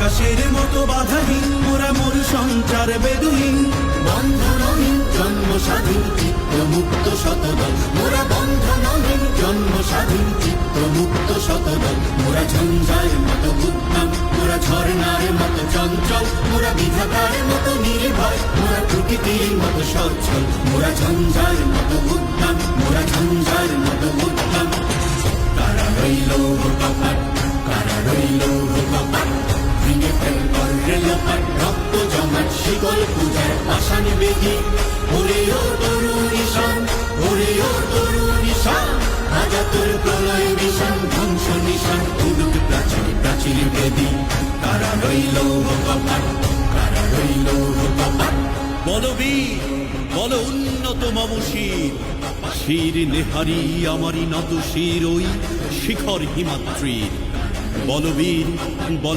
আকাশের মতো বাধাহীন মোরা মোর সঞ্চার বেদুহীন বন্ধনহীন জন্ম স্বাধীন চিত্ত মুক্ত শতদল মোরা বন্ধনহীন জন্ম স্বাধীন চিত্ত মুক্ত শতদল মোরা ঝঞ্ঝার মতো উদ্যম মোরা ঝর্ণার মতো চঞ্চল মোরা বিধাতার মতো নির্ভয় মোরা প্রকৃতির মতো সচ্ছল মোরা ঝঞ্ঝার মতো উদ্যম মোরা ঝঞ্ঝার মতো উদ্যম কারা রইল কপাট কারা রইল কপাট ভেঙে ফেল করলে লোপাট রক্ত জমাট শিকল পূজার পাষাণ বেদি ওরে ও তরুণ ঈশান ওরে ও তরুণ ঈশান আজাতুর প্রলয় বিষাণ ধ্বংস নিশান উদুক প্রাচীর প্রাচীর বেদি কারা রইল কপাট কারা রইল কপাট বলবীর বল উন্নত মম শির শির নেহারি আমারি নত শির ওই শিখর হিমাদ্রির বলবীর বল